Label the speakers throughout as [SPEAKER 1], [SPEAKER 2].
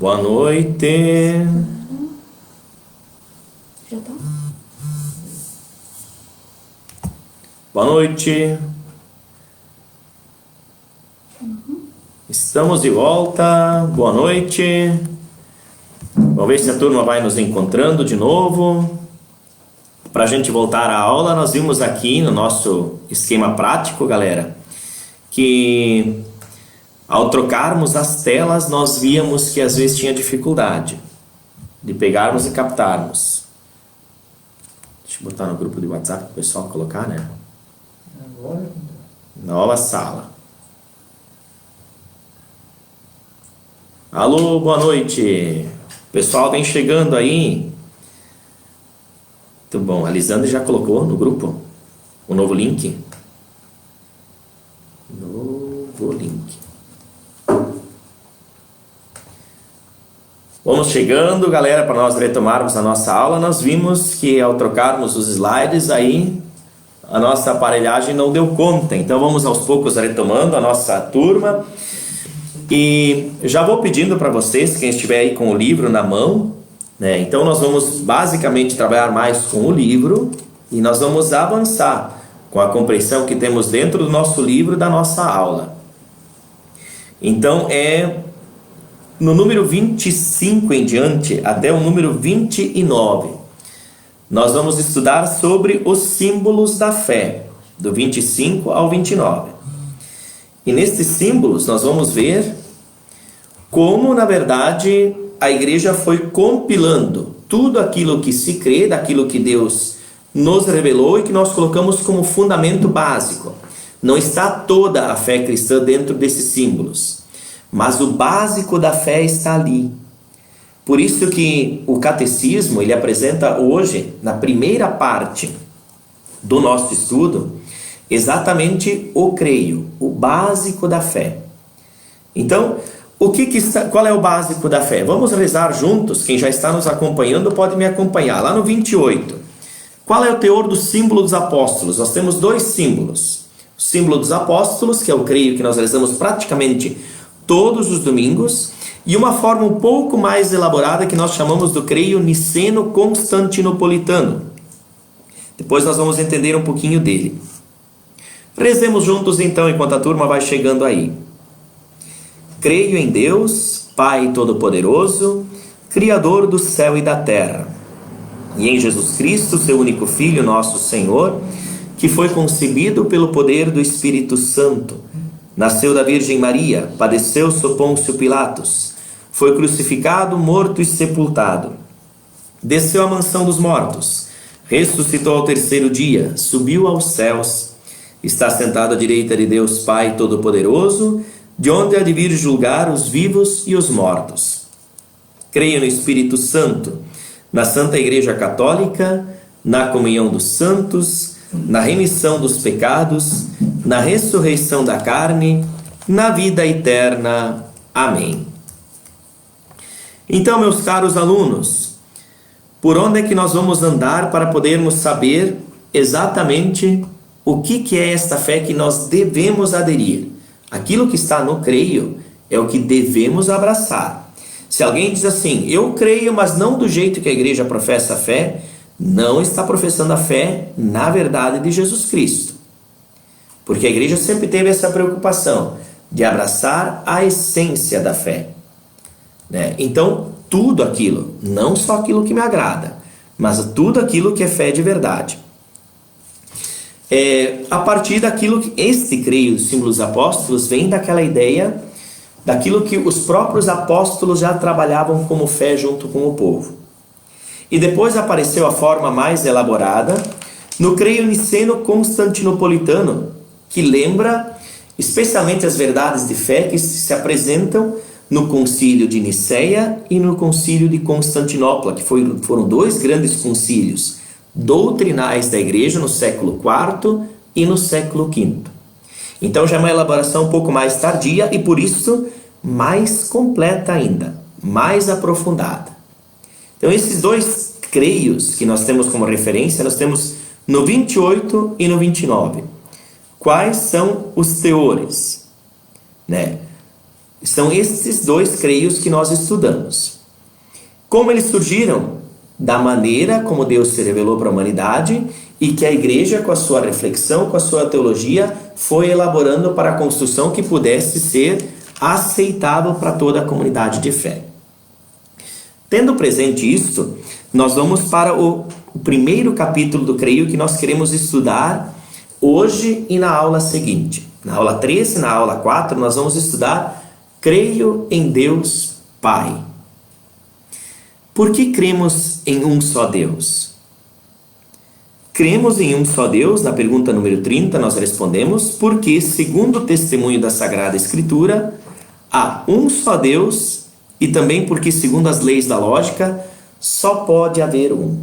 [SPEAKER 1] Boa noite.
[SPEAKER 2] Já tá?
[SPEAKER 1] Boa noite. Estamos de volta. Boa noite. Vamos ver se a turma vai nos encontrando de novo. Para a gente voltar à aula, nós vimos aqui no nosso esquema prático, galera, que ao trocarmos as telas, nós víamos que às vezes tinha dificuldade de pegarmos e captarmos. Deixa eu botar no grupo de WhatsApp para o pessoal colocar, né?
[SPEAKER 3] Agora?
[SPEAKER 1] Nova sala. Alô, boa noite. O pessoal vem chegando aí. Muito bom. A Lisandra já colocou no grupo o novo link. Novo link. Vamos chegando, galera, para nós retomarmos a nossa aula. Nós vimos que ao trocarmos os slides aí, a nossa aparelhagem não deu conta. Então vamos aos poucos retomando a nossa turma. E já vou pedindo para vocês, quem estiver aí com o livro na mão, né? Então nós vamos basicamente trabalhar mais com o livro e nós vamos avançar com a compreensão que temos dentro do nosso livro da nossa aula. Então no número 25 em diante até o número 29. Nós vamos estudar sobre os símbolos da fé, do 25 ao 29. E nesses símbolos nós vamos ver como, na verdade, a igreja foi compilando tudo aquilo que se crê, daquilo que Deus nos revelou e que nós colocamos como fundamento básico. Não está toda a fé cristã dentro desses símbolos, mas o básico da fé está ali. Por isso que o catecismo, ele apresenta hoje, na primeira parte do nosso estudo, exatamente o creio, o básico da fé. Então, qual é o básico da fé? Vamos rezar juntos. Quem já está nos acompanhando pode me acompanhar. Lá no 28. Qual é o teor do símbolo dos apóstolos? Nós temos dois símbolos. O símbolo dos apóstolos, que é o creio que nós rezamos praticamente todos os domingos, e uma forma um pouco mais elaborada que nós chamamos do creio niceno-constantinopolitano. Depois nós vamos entender um pouquinho dele. Rezemos juntos então, enquanto a turma vai chegando aí. Creio em Deus, Pai Todo-Poderoso, Criador do céu e da terra, e em Jesus Cristo, seu único Filho, nosso Senhor, que foi concebido pelo poder do Espírito Santo, nasceu da Virgem Maria, padeceu sob Pôncio Pilatos, foi crucificado, morto e sepultado, desceu à mansão dos mortos, ressuscitou ao terceiro dia, subiu aos céus, está sentado à direita de Deus Pai Todo-Poderoso, de onde há de vir julgar os vivos e os mortos. Creio no Espírito Santo, na Santa Igreja Católica, na comunhão dos santos, na remissão dos pecados, na ressurreição da carne, na vida eterna. Amém. Então, meus caros alunos, por onde é que nós vamos andar para podermos saber exatamente o que é esta fé que nós devemos aderir? Aquilo que está no creio é o que devemos abraçar. Se alguém diz assim, eu creio, mas não do jeito que a igreja professa a fé, não está professando a fé na verdade de Jesus Cristo. Porque a igreja sempre teve essa preocupação de abraçar a essência da fé, né? Então, tudo aquilo, não só aquilo que me agrada, mas tudo aquilo que é fé de verdade. A partir daquilo que este creio, os símbolos apóstolos, vem daquela ideia, daquilo que os próprios apóstolos já trabalhavam como fé junto com o povo. E depois apareceu a forma mais elaborada no creio niceno-constantinopolitano, que lembra especialmente as verdades de fé que se apresentam no concílio de Niceia e no concílio de Constantinopla, que foram dois grandes concílios doutrinais da igreja no século IV e no século V. Então já é uma elaboração um pouco mais tardia e por isso mais completa ainda, mais aprofundada. Então esses dois creios que nós temos como referência, nós temos no 28 e no 29. Quais são os teores, né? São esses dois creios que nós estudamos. Como eles surgiram? Da maneira como Deus se revelou para a humanidade e que a igreja, com a sua reflexão, com a sua teologia, foi elaborando para a construção que pudesse ser aceitável para toda a comunidade de fé. Tendo presente isto, nós vamos para o primeiro capítulo do creio que nós queremos estudar hoje e na aula seguinte. Na aula 3 e na aula 4 nós vamos estudar creio em Deus Pai. Por que cremos em um só Deus? Cremos em um só Deus, na pergunta número 30 nós respondemos, porque, segundo o testemunho da Sagrada Escritura, há um só Deus e também porque, segundo as leis da lógica, só pode haver um.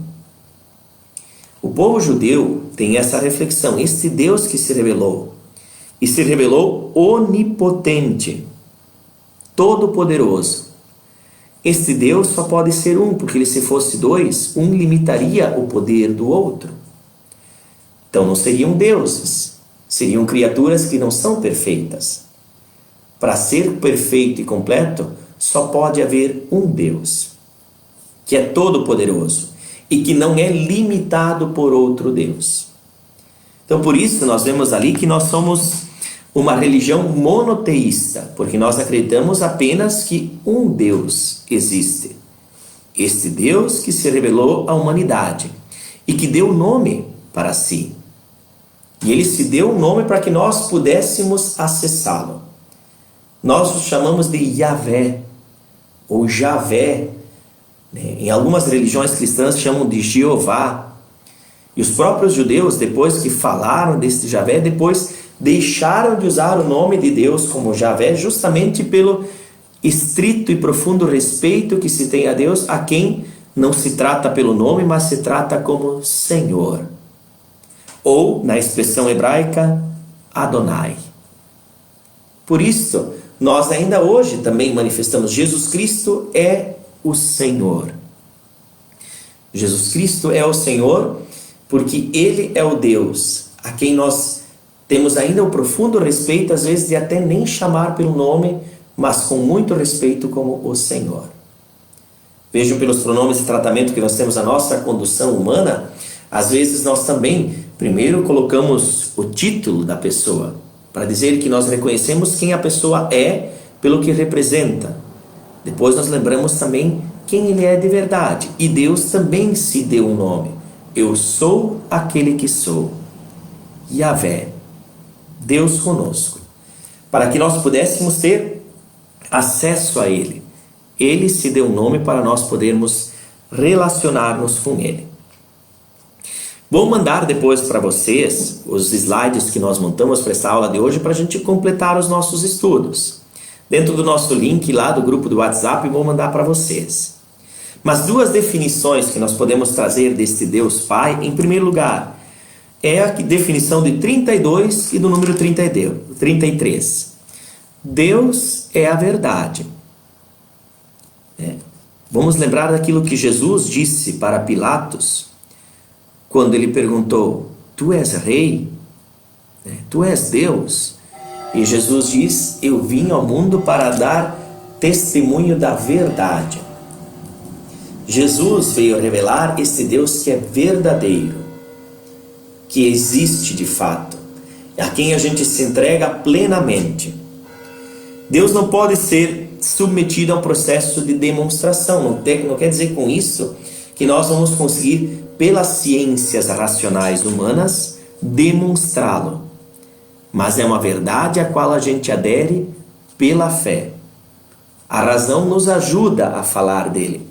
[SPEAKER 1] O povo judeu tem essa reflexão, este Deus que se revelou, e se revelou onipotente, todo-poderoso. Este Deus só pode ser um, porque se fosse dois, um limitaria o poder do outro. Então não seriam deuses, seriam criaturas que não são perfeitas. Para ser perfeito e completo, só pode haver um Deus, que é todo-poderoso e que não é limitado por outro Deus. Então por isso nós vemos ali que nós somos uma religião monoteísta, porque nós acreditamos apenas que um Deus existe. Este Deus que se revelou à humanidade e que deu nome para si. E ele se deu um nome para que nós pudéssemos acessá-lo. Nós o chamamos de Yahvé, ou Javé. Em algumas religiões cristãs chamam de Jeová. E os próprios judeus, depois que falaram deste Javé, depois deixaram de usar o nome de Deus como Javé, justamente pelo estrito e profundo respeito que se tem a Deus, a quem não se trata pelo nome, mas se trata como Senhor. Ou, na expressão hebraica, Adonai. Por isso, nós ainda hoje também manifestamos: Jesus Cristo é o Senhor. Jesus Cristo é o Senhor porque Ele é o Deus a quem nós temos ainda o profundo respeito, às vezes de até nem chamar pelo nome, mas com muito respeito como o Senhor. Vejam pelos pronomes de tratamento que nós temos na nossa condução humana, às vezes nós também primeiro colocamos o título da pessoa, para dizer que nós reconhecemos quem a pessoa é pelo que representa. Depois nós lembramos também quem ele é de verdade. E Deus também se deu um nome. Eu sou aquele que sou. Yahvé. Deus conosco. Para que nós pudéssemos ter acesso a Ele. Ele se deu um nome para nós podermos relacionar-nos com Ele. Vou mandar depois para vocês os slides que nós montamos para essa aula de hoje para a gente completar os nossos estudos. Dentro do nosso link lá do grupo do WhatsApp, vou mandar para vocês. Mas duas definições que nós podemos trazer deste Deus Pai, em primeiro lugar, é a definição de 32 e do número 33. Deus é a verdade. Vamos lembrar daquilo que Jesus disse para Pilatos, quando ele perguntou: tu és rei? Tu és Deus? E Jesus diz: eu vim ao mundo para dar testemunho da verdade. Jesus veio revelar esse Deus que é verdadeiro, que existe de fato, a quem a gente se entrega plenamente. Deus não pode ser submetido a um processo de demonstração. Não quer dizer com isso que nós vamos conseguir, pelas ciências racionais humanas, demonstrá-lo. Mas é uma verdade a qual a gente adere pela fé. A razão nos ajuda a falar dele,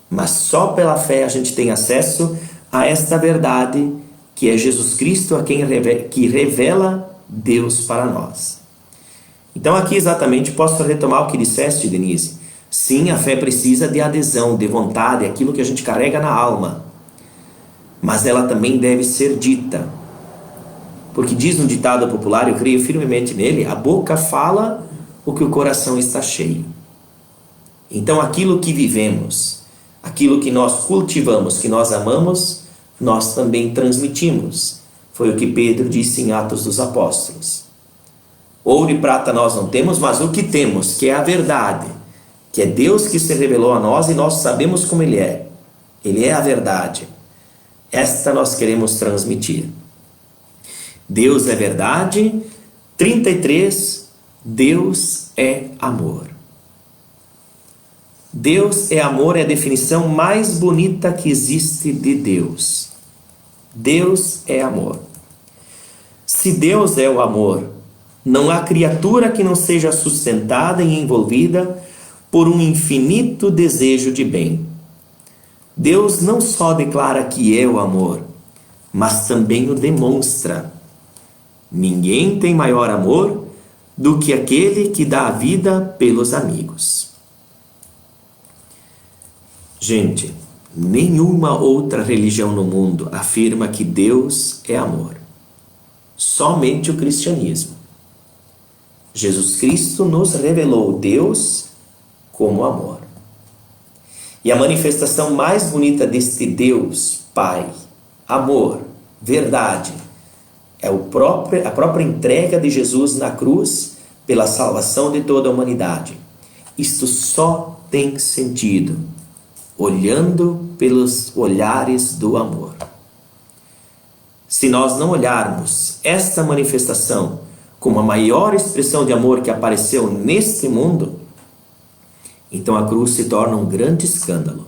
[SPEAKER 1] mas só pela fé a gente tem acesso a esta verdade, que é Jesus Cristo, a quem que revela Deus para nós. Então aqui exatamente posso retomar o que disseste, Denise. Sim, a fé precisa de adesão, de vontade, aquilo que a gente carrega na alma. Mas ela também deve ser dita. Porque diz um ditado popular, eu creio firmemente nele: a boca fala o que o coração está cheio. Então aquilo que vivemos, aquilo que nós cultivamos, que nós amamos, nós também transmitimos. Foi o que Pedro disse em Atos dos Apóstolos. Ouro e prata nós não temos, mas o que temos, que é a verdade, que é Deus que se revelou a nós e nós sabemos como Ele é. Ele é a verdade. Esta nós queremos transmitir. Deus é verdade. 33. Deus é amor. Deus é amor é a definição mais bonita que existe de Deus. Deus é amor. Se Deus é o amor, não há criatura que não seja sustentada e envolvida por um infinito desejo de bem. Deus não só declara que é o amor, mas também o demonstra. Ninguém tem maior amor do que aquele que dá a vida pelos amigos. Gente, nenhuma outra religião no mundo afirma que Deus é amor. Somente o cristianismo. Jesus Cristo nos revelou Deus como amor. E a manifestação mais bonita deste Deus, Pai, amor, verdade, é a própria entrega de Jesus na cruz pela salvação de toda a humanidade. Isto só tem sentido olhando pelos olhares do amor. Se nós não olharmos esta manifestação como a maior expressão de amor que apareceu neste mundo, então a cruz se torna um grande escândalo.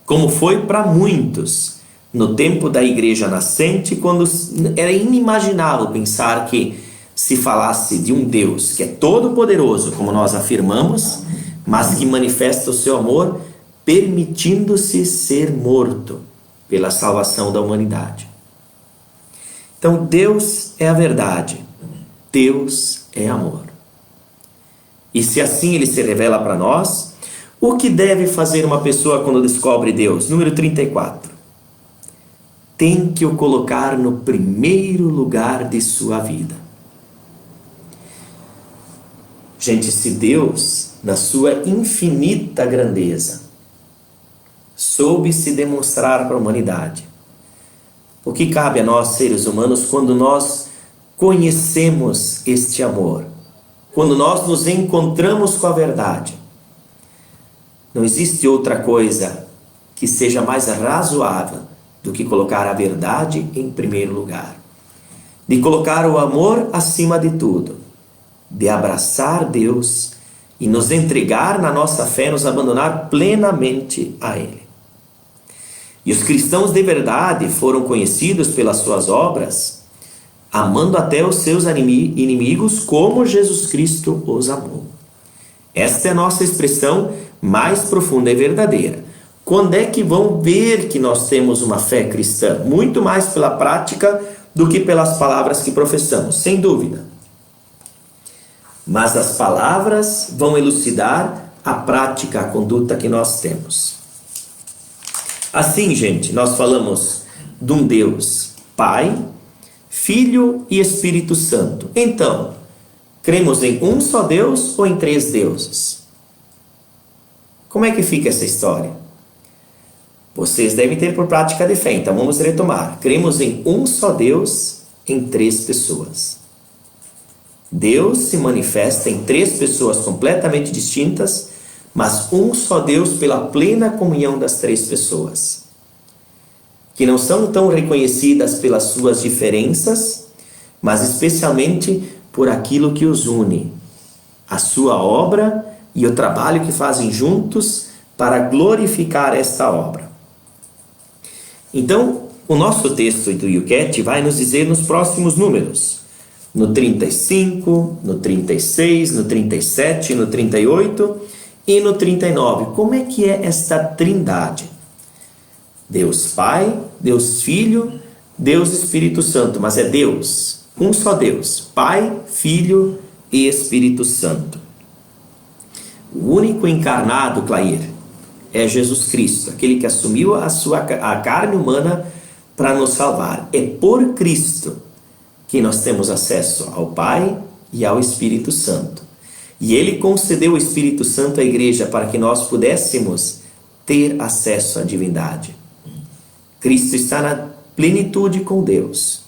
[SPEAKER 1] Como foi para muitos no tempo da igreja nascente, quando era inimaginável pensar que se falasse de um Deus que é todo-poderoso, como nós afirmamos, mas que manifesta o seu amor permitindo-se ser morto pela salvação da humanidade. Então Deus é a verdade, Deus é amor. E se assim Ele se revela para nós, o que deve fazer uma pessoa quando descobre Deus? Número 34. Tem que o colocar no primeiro lugar de sua vida. Gente, se Deus, na sua infinita grandeza, soube se demonstrar para a humanidade, o que cabe a nós, seres humanos, quando nós conhecemos este amor, quando nós nos encontramos com a verdade? Não existe outra coisa que seja mais razoável do que colocar a verdade em primeiro lugar, de colocar o amor acima de tudo, de abraçar Deus e nos entregar na nossa fé, nos abandonar plenamente a Ele. E os cristãos de verdade foram conhecidos pelas suas obras, amando até os seus inimigos como Jesus Cristo os amou. Esta é a nossa expressão mais profunda e verdadeira. Quando é que vão ver que nós temos uma fé cristã? Muito mais pela prática do que pelas palavras que professamos, sem dúvida. Mas as palavras vão elucidar a prática, a conduta que nós temos. Assim, gente, nós falamos de um Deus Pai, Filho e Espírito Santo. Então, cremos em um só Deus ou em três deuses? Como é que fica essa história? Vocês devem ter por prática de fé, então vamos retomar. Cremos em um só Deus em três pessoas. Deus se manifesta em três pessoas completamente distintas, mas um só Deus pela plena comunhão das três pessoas, que não são tão reconhecidas pelas suas diferenças, mas especialmente por aquilo que os une, a sua obra e o trabalho que fazem juntos para glorificar esta obra. Então, o nosso texto do Yucat vai nos dizer nos próximos números, no 35, no 36, no 37, no 38 e no 39. Como é que é esta trindade? Deus Pai, Deus Filho, Deus Espírito Santo. Mas é Deus, um só Deus, Pai, Filho e Espírito Santo. O único encarnado, Clair, é Jesus Cristo, aquele que assumiu a carne humana para nos salvar. É por Cristo que nós temos acesso ao Pai e ao Espírito Santo. E Ele concedeu o Espírito Santo à igreja para que nós pudéssemos ter acesso à divindade. Cristo está na plenitude com Deus.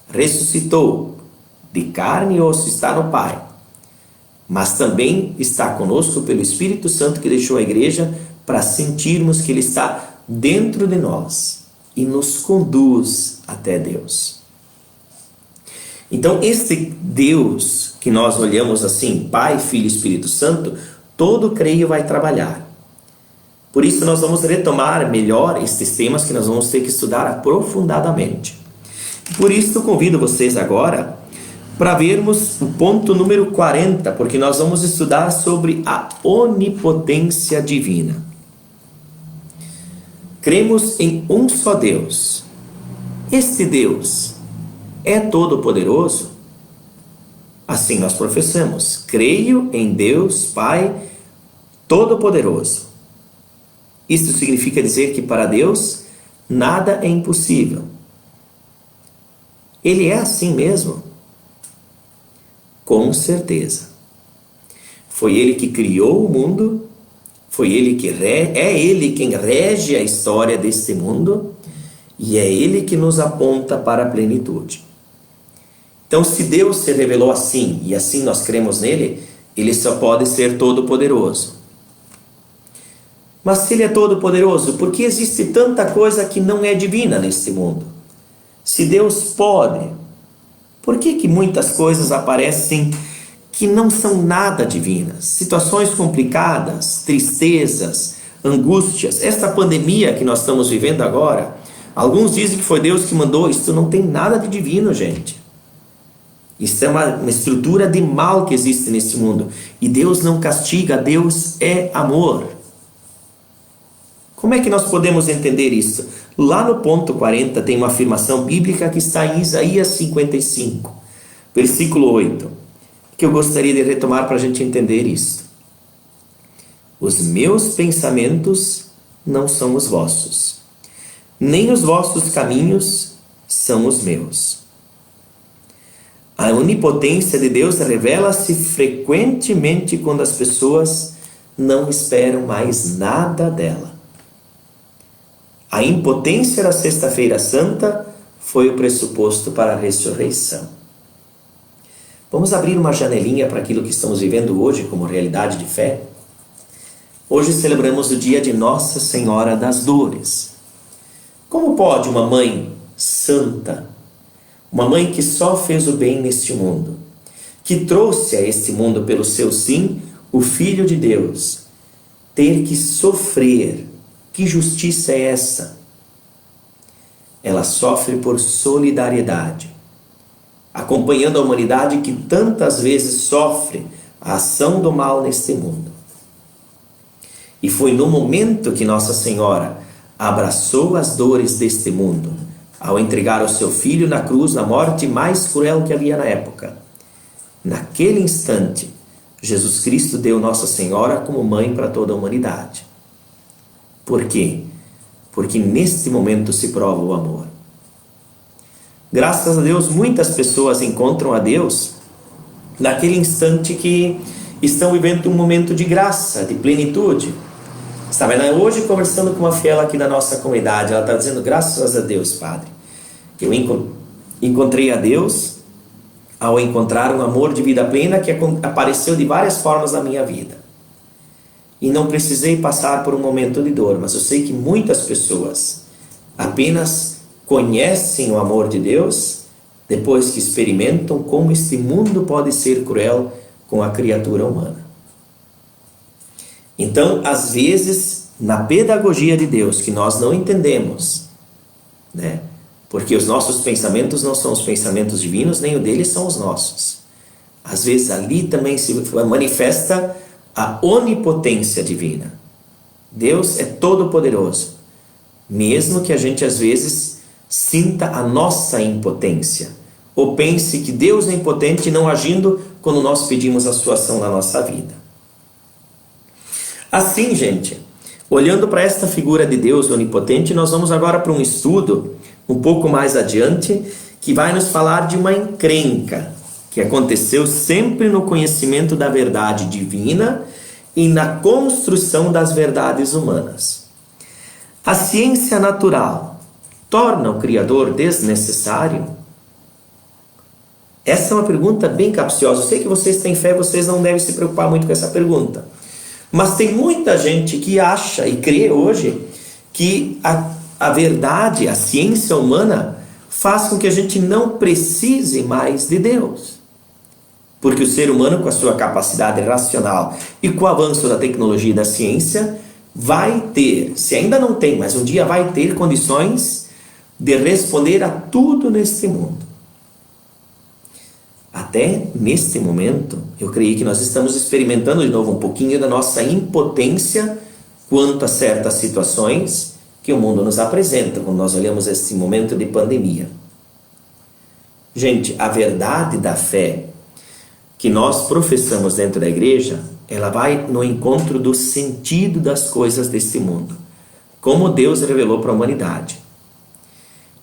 [SPEAKER 1] Ressuscitou, de carne e osso, está no Pai, mas também está conosco pelo Espírito Santo que deixou a igreja para sentirmos que Ele está dentro de nós e nos conduz até Deus. Então, este Deus que nós olhamos assim, Pai, Filho e Espírito Santo, todo creio vai trabalhar. Por isso nós vamos retomar melhor estes temas que nós vamos ter que estudar aprofundadamente. Por isso eu convido vocês agora para vermos o ponto número 40, porque nós vamos estudar sobre a onipotência divina. Cremos em um só Deus. Este Deus é todo-poderoso? Assim nós professamos: creio em Deus Pai Todo-Poderoso. Isso significa dizer que para Deus nada é impossível. Ele é assim mesmo? Com certeza. Foi Ele que criou o mundo, foi Ele que é Ele quem rege a história deste mundo e é Ele que nos aponta para a plenitude. Então, se Deus se revelou assim e assim nós cremos nele, Ele só pode ser todo-poderoso. Mas se Ele é todo-poderoso, por que existe tanta coisa que não é divina neste mundo? Se Deus pode, por que muitas coisas aparecem que não são nada divinas? Situações complicadas, tristezas, angústias, esta pandemia que nós estamos vivendo agora, alguns dizem que foi Deus que mandou, isso não tem nada de divino, gente. Isso é uma estrutura de mal que existe neste mundo. E Deus não castiga, Deus é amor. Como é que nós podemos entender isso? Lá no ponto 40 tem uma afirmação bíblica que está em Isaías 55, versículo 8, que eu gostaria de retomar para a gente entender isso. Os meus pensamentos não são os vossos, nem os vossos caminhos são os meus. A onipotência de Deus revela-se frequentemente quando as pessoas não esperam mais nada dela. A impotência da Sexta-feira Santa foi o pressuposto para a ressurreição. Vamos abrir uma janelinha para aquilo que estamos vivendo hoje como realidade de fé? Hoje celebramos o dia de Nossa Senhora das Dores. Como pode uma mãe santa, uma mãe que só fez o bem neste mundo, que trouxe a este mundo pelo seu sim o Filho de Deus, ter que sofrer? Que justiça é essa? Ela sofre por solidariedade, acompanhando a humanidade que tantas vezes sofre a ação do mal neste mundo. E foi no momento que Nossa Senhora abraçou as dores deste mundo, ao entregar o seu filho na cruz, na morte mais cruel que havia na época. Naquele instante, Jesus Cristo deu Nossa Senhora como mãe para toda a humanidade. Por quê? Porque neste momento se prova o amor. Graças a Deus, muitas pessoas encontram a Deus naquele instante que estão vivendo um momento de graça, de plenitude. Estava hoje conversando com uma fiel aqui da nossa comunidade, ela está dizendo: graças a Deus, Padre, que eu encontrei a Deus ao encontrar um amor de vida plena que apareceu de várias formas na minha vida. E não precisei passar por um momento de dor, mas eu sei que muitas pessoas apenas conhecem o amor de Deus depois que experimentam como este mundo pode ser cruel com a criatura humana. Então, às vezes, na pedagogia de Deus, que nós não entendemos, né? Porque os nossos pensamentos não são os pensamentos divinos, nem o deles são os nossos. Às vezes ali também se manifesta a onipotência divina. Deus é todo-poderoso, mesmo que a gente às vezes sinta a nossa impotência, ou pense que Deus é impotente não agindo quando nós pedimos a sua ação na nossa vida. Assim, gente, olhando para esta figura de Deus onipotente, nós vamos agora para um estudo um pouco mais adiante, que vai nos falar de uma encrenca que aconteceu sempre no conhecimento da verdade divina e na construção das verdades humanas. A ciência natural torna o Criador desnecessário? Essa é uma pergunta bem capciosa. Eu sei que vocês têm fé, vocês não devem se preocupar muito com essa pergunta. Mas tem muita gente que acha e crê hoje que a verdade, a ciência humana, faz com que a gente não precise mais de Deus. Porque o ser humano, com a sua capacidade racional e com o avanço da tecnologia e da ciência, vai ter, se ainda não tem, mas um dia vai ter condições de responder a tudo neste mundo. Até neste momento, eu creio que nós estamos experimentando de novo um pouquinho da nossa impotência quanto a certas situações que o mundo nos apresenta quando nós olhamos esse momento de pandemia. Gente, a verdade da fé que nós professamos dentro da igreja, ela vai no encontro do sentido das coisas deste mundo, como Deus revelou para a humanidade.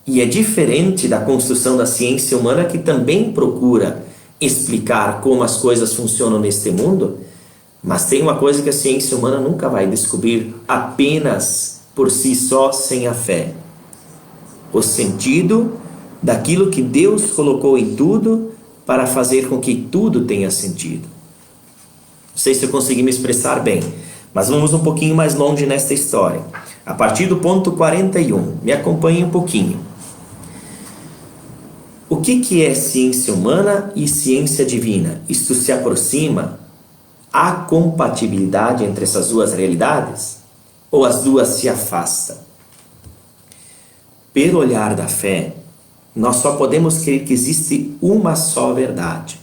[SPEAKER 1] E é diferente da construção da ciência humana, que também procura explicar como as coisas funcionam neste mundo, mas tem uma coisa que a ciência humana nunca vai descobrir apenas por si só, sem a fé: o sentido daquilo que Deus colocou em tudo para fazer com que tudo tenha sentido. Não sei se eu consegui me expressar bem, mas vamos um pouquinho mais longe nesta história. A partir do ponto 41, me acompanhe um pouquinho. O que é ciência humana e ciência divina? Isto se aproxima? Há compatibilidade entre essas duas realidades? Ou as duas se afastam? Pelo olhar da fé, nós só podemos crer que existe uma só verdade.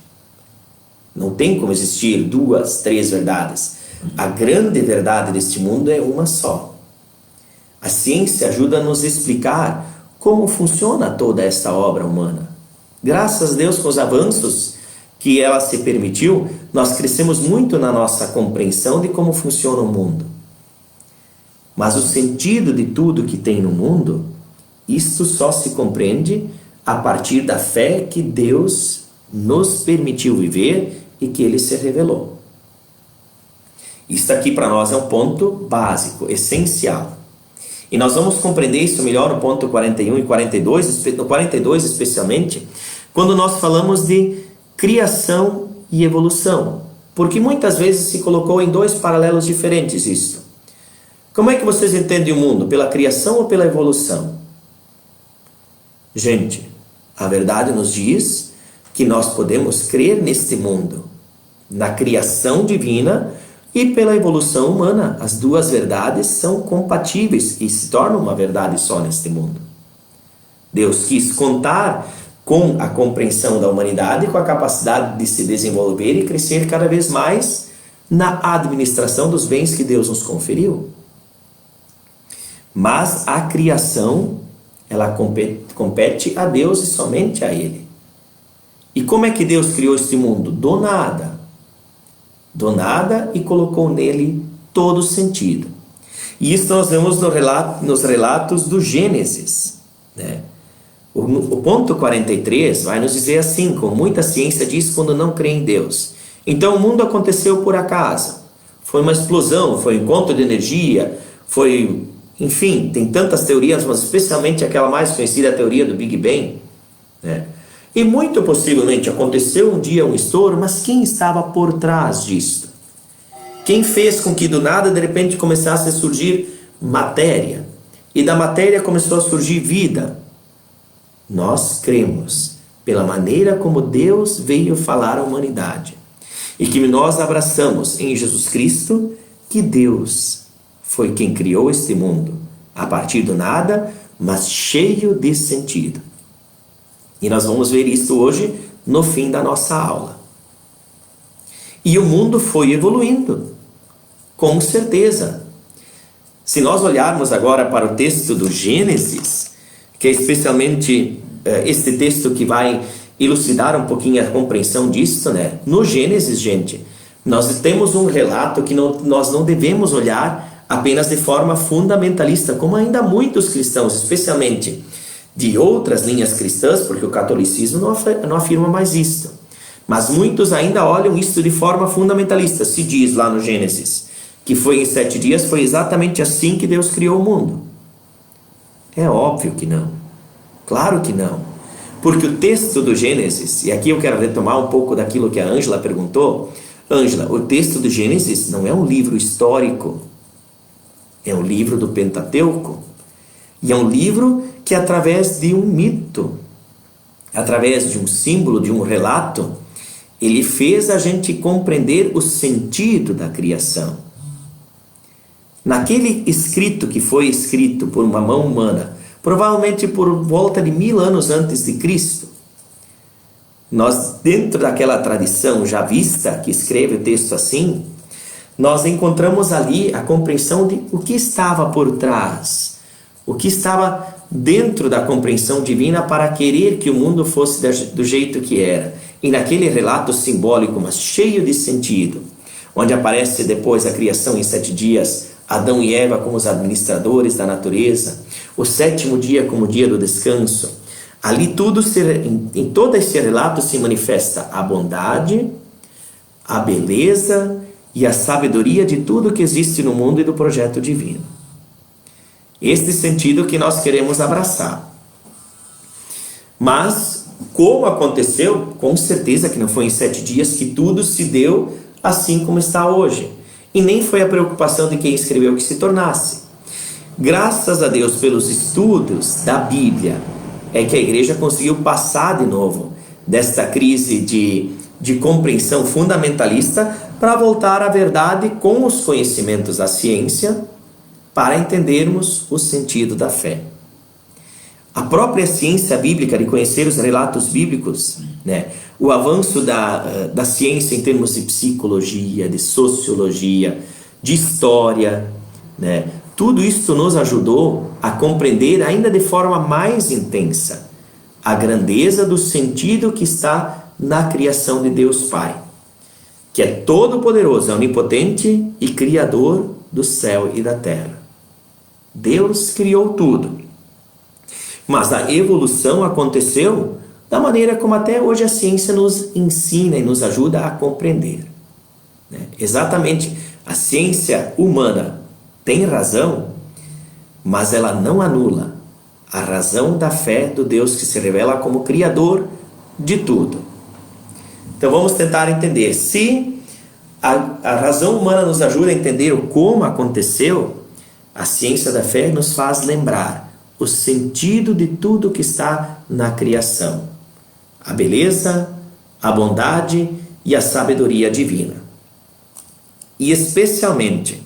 [SPEAKER 1] Não tem como existir duas, três verdades. A grande verdade deste mundo é uma só. A ciência ajuda a nos explicar como funciona toda essa obra humana. Graças a Deus, com os avanços que ela se permitiu, nós crescemos muito na nossa compreensão de como funciona o mundo. Mas o sentido de tudo que tem no mundo, isto só se compreende a partir da fé que Deus nos permitiu viver e que Ele se revelou. Isso aqui para nós é um ponto básico, essencial. E nós vamos compreender isso melhor no ponto 41 e 42, no 42 especialmente, quando nós falamos de criação e evolução. Porque muitas vezes se colocou em dois paralelos diferentes isto. Como é que vocês entendem o mundo? Pela criação ou pela evolução? Gente, a verdade nos diz que nós podemos crer neste mundo, na criação divina e pela evolução humana. As duas verdades são compatíveis e se tornam uma verdade só neste mundo. Deus quis contar com a compreensão da humanidade, com a capacidade de se desenvolver e crescer cada vez mais na administração dos bens que Deus nos conferiu. Mas a criação, ela compete a Deus e somente a Ele. E como é que Deus criou este mundo? Do nada. Do nada, e colocou nele todo o sentido. E isso nós vemos nos relatos do Gênesis, né? O ponto 43 vai nos dizer assim, como muita ciência diz quando não crê em Deus. Então o mundo aconteceu por acaso. Foi uma explosão, foi um encontro de energia, foi... Enfim, tem tantas teorias, mas especialmente aquela mais conhecida, a teoria do Big Bang, né? E muito possivelmente aconteceu um dia um estouro, mas quem estava por trás disto? Quem fez com que do nada, de repente, começasse a surgir matéria? E da matéria começou a surgir vida? Nós cremos, pela maneira como Deus veio falar à humanidade, e que nós abraçamos em Jesus Cristo, que Deus foi quem criou este mundo, a partir do nada, mas cheio de sentido. E nós vamos ver isso hoje no fim da nossa aula. E o mundo foi evoluindo, com certeza. Se nós olharmos agora para o texto do Gênesis, que é especialmente este texto que vai elucidar um pouquinho a compreensão disso, né? No Gênesis, gente, nós temos um relato que nós não devemos olhar apenas de forma fundamentalista, como ainda muitos cristãos, especialmente de outras linhas cristãs, porque o catolicismo não afirma mais isto. Mas muitos ainda olham isso de forma fundamentalista. Se diz lá no Gênesis que foi em 7 dias, foi exatamente assim que Deus criou o mundo. É óbvio que não. Claro que não. Porque o texto do Gênesis, e aqui eu quero retomar um pouco daquilo que a Ângela perguntou. Ângela, o texto do Gênesis não é um livro histórico, é um livro do Pentateuco. E é um livro que, através de um mito, através de um símbolo, de um relato, ele fez a gente compreender o sentido da criação. Naquele escrito que foi escrito por uma mão humana, provavelmente por volta de 1000 anos antes de Cristo, nós, dentro daquela tradição já vista, que escreve o texto assim, nós encontramos ali a compreensão de o que estava por trás, o que estava dentro da compreensão divina para querer que o mundo fosse do jeito que era. E naquele relato simbólico, mas cheio de sentido, onde aparece depois a criação em 7 dias, Adão e Eva como os administradores da natureza, o 7º dia como o dia do descanso, ali tudo, em todo esse relato se manifesta a bondade, a beleza e a sabedoria de tudo que existe no mundo e do projeto divino. Este sentido que nós queremos abraçar. Mas, como aconteceu, com certeza que não foi em 7 dias que tudo se deu assim como está hoje. E nem foi a preocupação de quem escreveu que se tornasse. Graças a Deus pelos estudos da Bíblia, é que a igreja conseguiu passar de novo desta crise de compreensão fundamentalista para voltar à verdade com os conhecimentos da ciência, para entendermos o sentido da fé. A própria ciência bíblica, de conhecer os relatos bíblicos, o avanço da ciência em termos de psicologia, de sociologia, de história, tudo isso nos ajudou a compreender ainda de forma mais intensa a grandeza do sentido que está na criação de Deus Pai, que é todo-poderoso, onipotente e criador do céu e da terra. Deus criou tudo. Mas a evolução aconteceu da maneira como até hoje a ciência nos ensina e nos ajuda a compreender. Exatamente, a ciência humana tem razão, mas ela não anula a razão da fé do Deus que se revela como Criador de tudo. Então vamos tentar entender. Se a razão humana nos ajuda a entender o como aconteceu, a ciência da fé nos faz lembrar o sentido de tudo que está na criação. A beleza, a bondade e a sabedoria divina. E especialmente,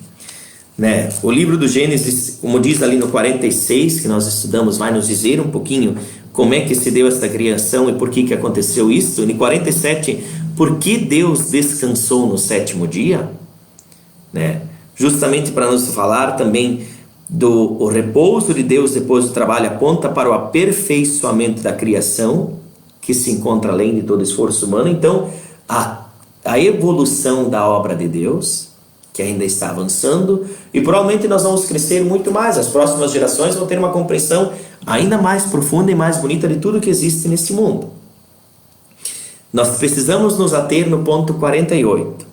[SPEAKER 1] o livro do Gênesis, como diz ali no 46, que nós estudamos, vai nos dizer um pouquinho como é que se deu essa criação e por que aconteceu isso. No 47, por que Deus descansou no 7º dia? Justamente para nos falar também o repouso de Deus depois do trabalho, aponta para o aperfeiçoamento da criação, que se encontra além de todo esforço humano. Então, a evolução da obra de Deus, que ainda está avançando, e provavelmente nós vamos crescer muito mais. As próximas gerações vão ter uma compreensão ainda mais profunda e mais bonita de tudo que existe nesse mundo. Nós precisamos nos ater no ponto 48,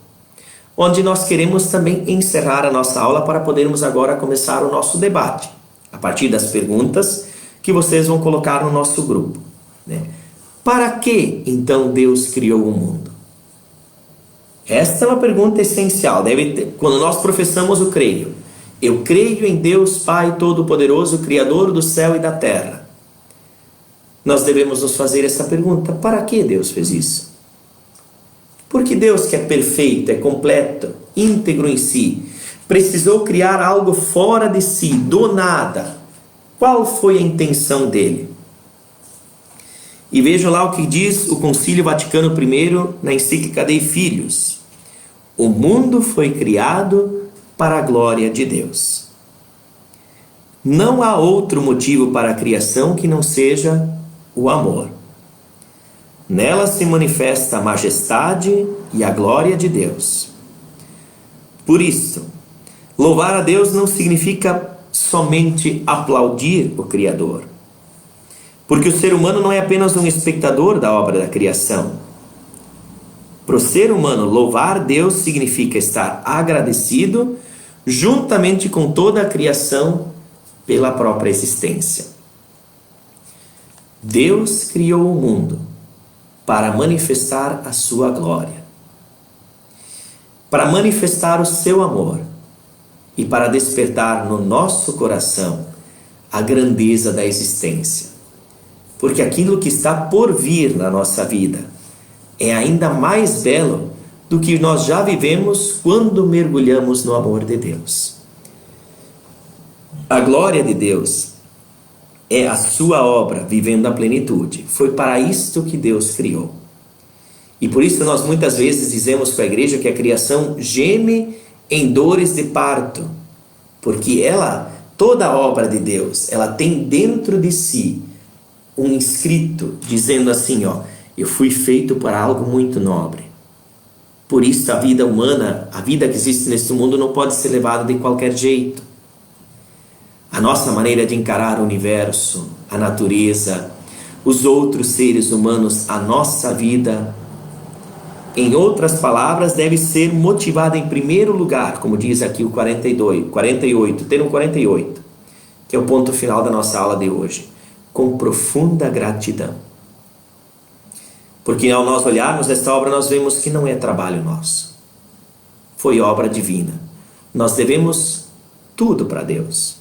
[SPEAKER 1] onde nós queremos também encerrar a nossa aula para podermos agora começar o nosso debate, a partir das perguntas que vocês vão colocar no nosso grupo. Para que, então, Deus criou o mundo? Esta é uma pergunta essencial. Quando nós professamos o creio, eu creio em Deus Pai Todo-Poderoso, Criador do céu e da terra, nós devemos nos fazer essa pergunta: para que Deus fez isso? Porque Deus, que é perfeito, é completo, íntegro em si, precisou criar algo fora de si, do nada. Qual foi a intenção dele? E vejam lá o que diz o Concílio Vaticano I na encíclica Dei Filhos: o mundo foi criado para a glória de Deus. Não há outro motivo para a criação que não seja o amor. Nela se manifesta a majestade e a glória de Deus. Por isso, louvar a Deus não significa somente aplaudir o Criador, porque o ser humano não é apenas um espectador da obra da criação. Para o ser humano, louvar Deus significa estar agradecido juntamente com toda a criação pela própria existência. Deus criou o mundo para manifestar a sua glória, para manifestar o seu amor e para despertar no nosso coração a grandeza da existência. Porque aquilo que está por vir na nossa vida é ainda mais belo do que nós já vivemos quando mergulhamos no amor de Deus. A glória de Deus é a sua obra vivendo a plenitude. Foi para isto que Deus criou. E por isso nós muitas vezes dizemos para a igreja que a criação geme em dores de parto, porque toda a obra de Deus, ela tem dentro de si um escrito dizendo assim, eu fui feito para algo muito nobre. Por isso a vida humana, a vida que existe neste mundo não pode ser levada de qualquer jeito. A nossa maneira de encarar o universo, a natureza, os outros seres humanos, a nossa vida, em outras palavras, deve ser motivada em primeiro lugar, como diz aqui o 48, termo 48, que é o ponto final da nossa aula de hoje, com profunda gratidão. Porque ao nós olharmos esta obra, nós vemos que não é trabalho nosso, foi obra divina. Nós devemos tudo para Deus,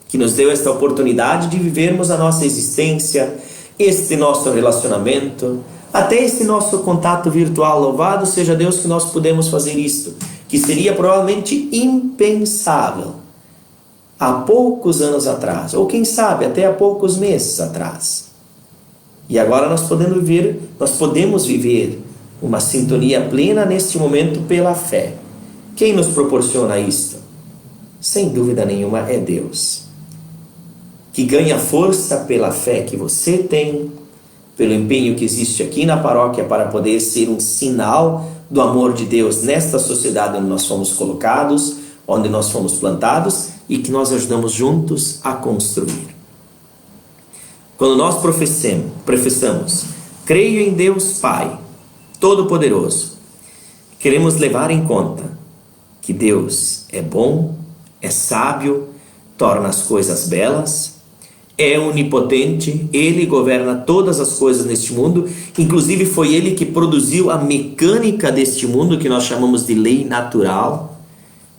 [SPEAKER 1] que nos deu esta oportunidade de vivermos a nossa existência, este nosso relacionamento, até esse nosso contato virtual. Louvado seja Deus que nós podemos fazer isto, que seria provavelmente impensável há poucos anos atrás, ou quem sabe até há poucos meses atrás. E agora nós podemos viver uma sintonia plena neste momento pela fé. Quem nos proporciona isto? Sem dúvida nenhuma é Deus, que ganha força pela fé que você tem, pelo empenho que existe aqui na paróquia para poder ser um sinal do amor de Deus nesta sociedade onde nós fomos colocados, onde nós fomos plantados e que nós ajudamos juntos a construir. Quando nós professamos, creio em Deus Pai Todo-Poderoso, queremos levar em conta que Deus é bom, é sábio, torna as coisas belas, é onipotente, Ele governa todas as coisas neste mundo, inclusive foi Ele que produziu a mecânica deste mundo, que nós chamamos de lei natural,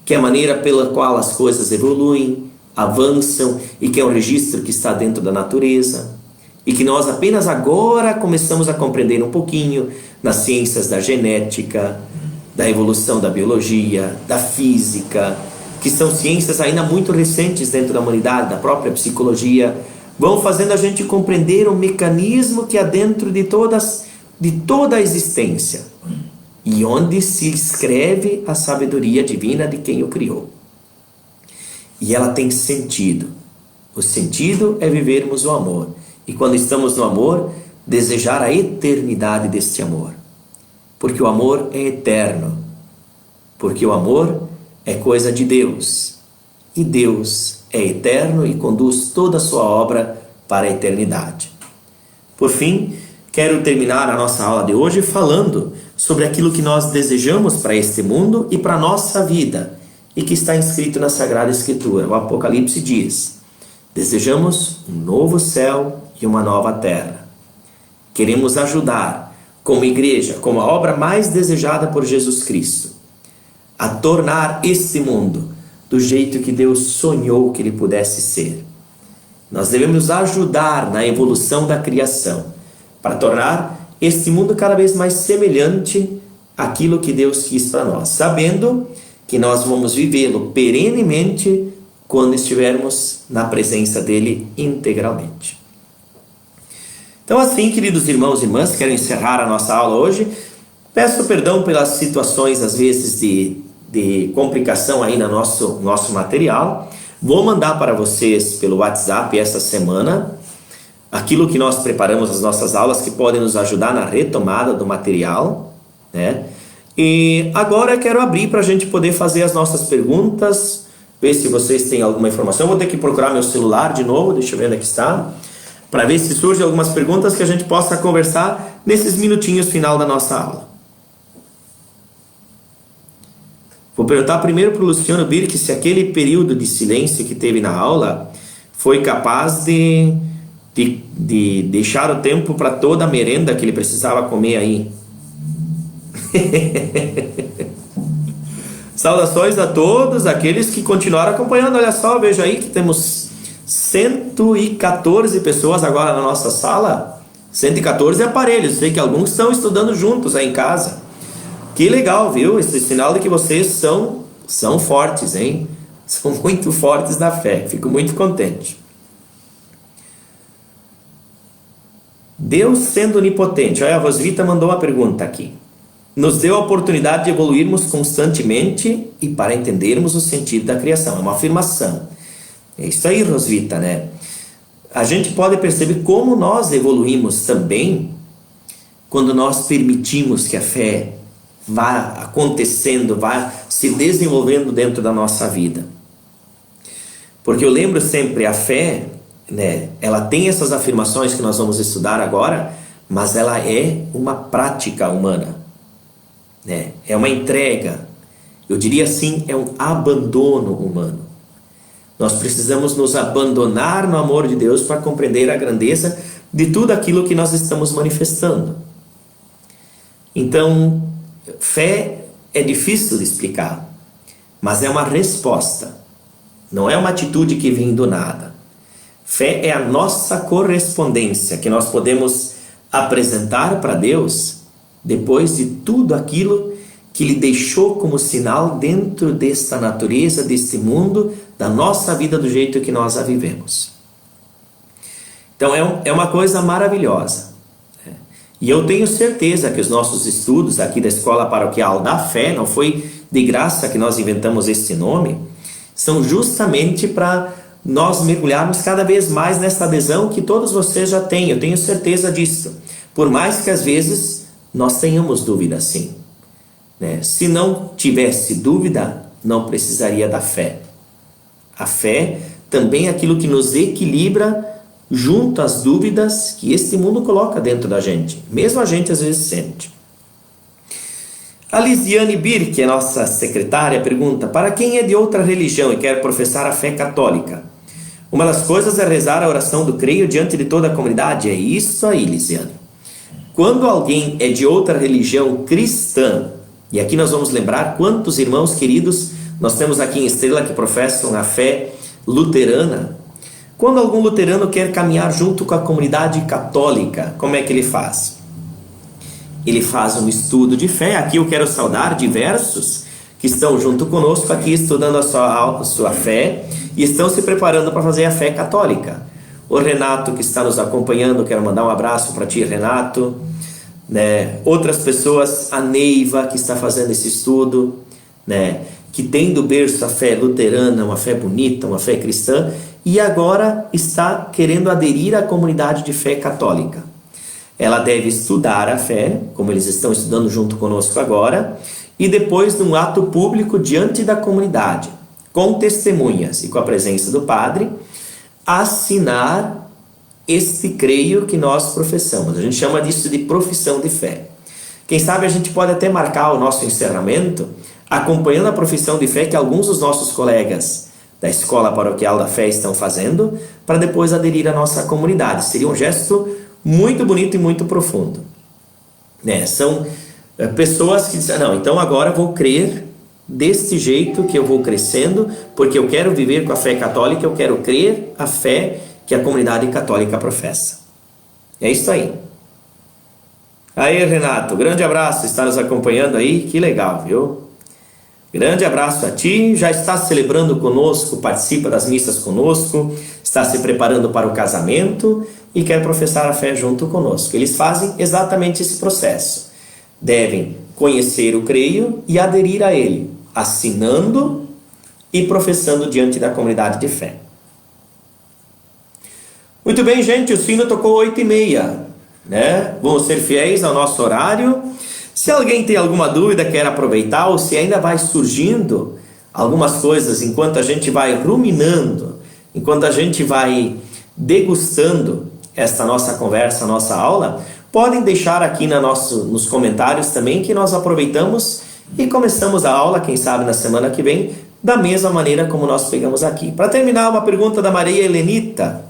[SPEAKER 1] que é a maneira pela qual as coisas evoluem, avançam, e que é um registro que está dentro da natureza, e que nós apenas agora começamos a compreender um pouquinho nas ciências da genética, da evolução da biologia, da física, que são ciências ainda muito recentes dentro da humanidade, da própria psicologia, vão fazendo a gente compreender o mecanismo que há dentro de toda a existência, e onde se escreve a sabedoria divina de quem o criou. E ela tem sentido. O sentido é vivermos o amor, e quando estamos no amor, desejar a eternidade deste amor, porque o amor é eterno, porque o amor é coisa de Deus, e Deus é eterno e conduz toda a sua obra para a eternidade. Por fim, quero terminar a nossa aula de hoje falando sobre aquilo que nós desejamos para este mundo e para a nossa vida, e que está inscrito na Sagrada Escritura. O Apocalipse diz: desejamos um novo céu e uma nova terra. Queremos ajudar, como igreja, como a obra mais desejada por Jesus Cristo, a tornar este mundo do jeito que Deus sonhou que ele pudesse ser. Nós devemos ajudar na evolução da criação, para tornar este mundo cada vez mais semelhante àquilo que Deus quis para nós, sabendo que nós vamos vivê-lo perenemente quando estivermos na presença dele integralmente. Então, assim, queridos irmãos e irmãs, quero encerrar a nossa aula hoje. Peço perdão pelas situações, às vezes, de complicação aí no nosso material. Vou mandar para vocês pelo WhatsApp essa semana aquilo que nós preparamos as nossas aulas, que podem nos ajudar na retomada do material, né? E agora eu quero abrir para a gente poder fazer as nossas perguntas, ver se vocês têm alguma informação. Eu vou ter que procurar meu celular de novo, deixa eu ver onde é que está, para ver se surgem algumas perguntas que a gente possa conversar nesses minutinhos final da nossa aula. Vou perguntar primeiro para o Luciano Birk se aquele período de silêncio que teve na aula foi capaz de de deixar o tempo para toda a merenda que ele precisava comer aí. Saudações a todos aqueles que continuaram acompanhando. Olha só, veja aí que temos 114 pessoas agora na nossa sala. 114 aparelhos. Sei que alguns estão estudando juntos aí em casa. Que legal, viu? Esse sinal de que vocês são fortes, hein? São muito fortes na fé. Fico muito contente. Deus sendo onipotente. Olha, a Rosvita mandou uma pergunta aqui. Nos deu a oportunidade de evoluirmos constantemente e para entendermos o sentido da criação. É uma afirmação. É isso aí, Rosvita, né? A gente pode perceber como nós evoluímos também quando nós permitimos que a fé vá acontecendo, vá se desenvolvendo dentro da nossa vida. Porque eu lembro sempre, a fé, né, ela tem essas afirmações que nós vamos estudar agora, mas ela é uma prática humana, né? É uma entrega, eu diria assim, é um abandono humano. Nós precisamos nos abandonar no amor de Deus para compreender a grandeza de tudo aquilo que nós estamos manifestando. Então, fé é difícil de explicar, mas é uma resposta, não é uma atitude que vem do nada. Fé é a nossa correspondência que nós podemos apresentar para Deus depois de tudo aquilo que Ele deixou como sinal dentro desta natureza, deste mundo, da nossa vida do jeito que nós a vivemos. Então é uma coisa maravilhosa. E eu tenho certeza que os nossos estudos aqui da Escola Paroquial da Fé, não foi de graça que nós inventamos esse nome, são justamente para nós mergulharmos cada vez mais nessa adesão que todos vocês já têm. Eu tenho certeza disso. Por mais que às vezes nós tenhamos dúvida, sim. Né? Se não tivesse dúvida, não precisaria da fé. A fé também é aquilo que nos equilibra junto às dúvidas que este mundo coloca dentro da gente. Mesmo a gente às vezes sente. A Lisiane Birk, a nossa secretária, pergunta: para quem é de outra religião e quer professar a fé católica, uma das coisas é rezar a oração do creio diante de toda a comunidade? É isso aí, Lisiane. Quando alguém é de outra religião cristã, e aqui nós vamos lembrar quantos irmãos queridos nós temos aqui em Estrela que professam a fé luterana. Quando algum luterano quer caminhar junto com a comunidade católica, como é que ele faz? Ele faz um estudo de fé. Aqui eu quero saudar diversos que estão junto conosco aqui estudando a sua fé e estão se preparando para fazer a fé católica. O Renato que está nos acompanhando, quero mandar um abraço para ti, Renato. Né? Outras pessoas, a Neiva que está fazendo esse estudo, né? Que tem do berço a fé luterana, uma fé bonita, uma fé cristã, e agora está querendo aderir à comunidade de fé católica. Ela deve estudar a fé, como eles estão estudando junto conosco agora, e depois, num ato público diante da comunidade, com testemunhas e com a presença do padre, assinar este creio que nós professamos. A gente chama disso de profissão de fé. Quem sabe a gente pode até marcar o nosso encerramento acompanhando a profissão de fé que alguns dos nossos colegas da Escola Paroquial da Fé estão fazendo, para depois aderir à nossa comunidade. Seria um gesto muito bonito e muito profundo. Né? São pessoas que dizem: não, então agora eu vou crer desse jeito que eu vou crescendo, porque eu quero viver com a fé católica, eu quero crer a fé que a comunidade católica professa. É isso aí. Aí, Renato, grande abraço, está nos acompanhando aí, que legal, viu? Grande abraço a ti, já está celebrando conosco, participa das missas conosco, está se preparando para o casamento e quer professar a fé junto conosco. Eles fazem exatamente esse processo. Devem conhecer o creio e aderir a ele, assinando e professando diante da comunidade de fé. Muito bem, gente, o sino tocou 8h30, né? Vamos ser fiéis ao nosso horário. Se alguém tem alguma dúvida, quer aproveitar, ou se ainda vai surgindo algumas coisas enquanto a gente vai ruminando, enquanto a gente vai degustando esta nossa conversa, nossa aula, podem deixar aqui nos comentários também, que nós aproveitamos e começamos a aula, quem sabe na semana que vem, da mesma maneira como nós pegamos aqui. Para terminar, uma pergunta da Maria Helenita.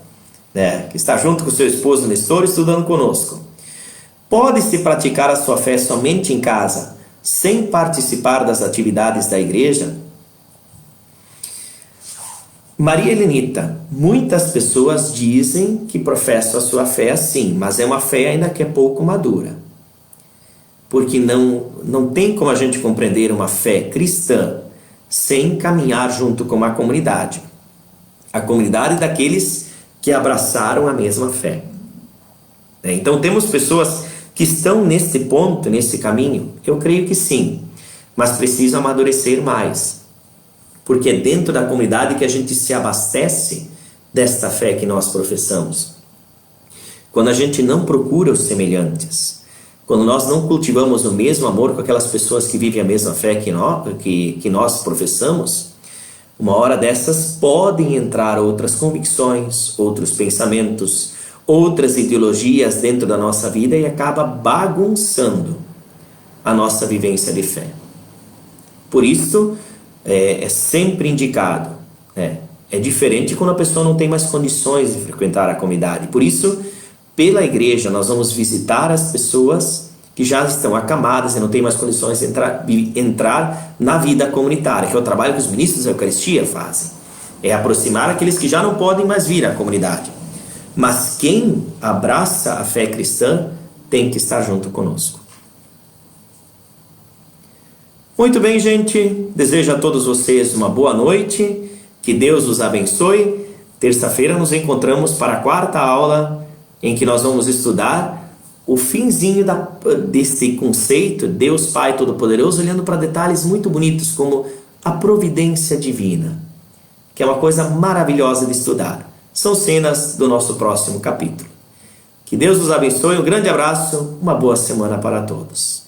[SPEAKER 1] né, que está junto com seu esposo Nestor estudando conosco. Pode-se praticar a sua fé somente em casa, sem participar das atividades da igreja? Maria Helenita, muitas pessoas dizem que professam a sua fé assim, mas é uma fé ainda que é pouco madura. Porque não tem como a gente compreender uma fé cristã sem caminhar junto com a comunidade daqueles que abraçaram a mesma fé. Então temos pessoas que estão nesse ponto, nesse caminho? Eu creio que sim, mas precisam amadurecer mais, porque é dentro da comunidade que a gente se abastece desta fé que nós professamos. Quando a gente não procura os semelhantes, quando nós não cultivamos o mesmo amor com aquelas pessoas que vivem a mesma fé que nós professamos, uma hora dessas podem entrar outras convicções, outros pensamentos, outras ideologias dentro da nossa vida e acaba bagunçando a nossa vivência de fé. Por isso, é sempre indicado, é diferente quando a pessoa não tem mais condições de frequentar a comunidade. Por isso, pela igreja, nós vamos visitar as pessoas que já estão acamadas e não têm mais condições de entrar na vida comunitária, que é o trabalho que os ministros da Eucaristia fazem. É aproximar aqueles que já não podem mais vir à comunidade. Mas quem abraça a fé cristã tem que estar junto conosco. Muito bem, gente. Desejo a todos vocês uma boa noite. Que Deus os abençoe. Terça-feira nos encontramos para a quarta aula, em que nós vamos estudar o finzinho desse conceito, Deus Pai Todo-Poderoso, olhando para detalhes muito bonitos, como a providência divina, que é uma coisa maravilhosa de estudar. São cenas do nosso próximo capítulo. Que Deus os abençoe, um grande abraço, uma boa semana para todos.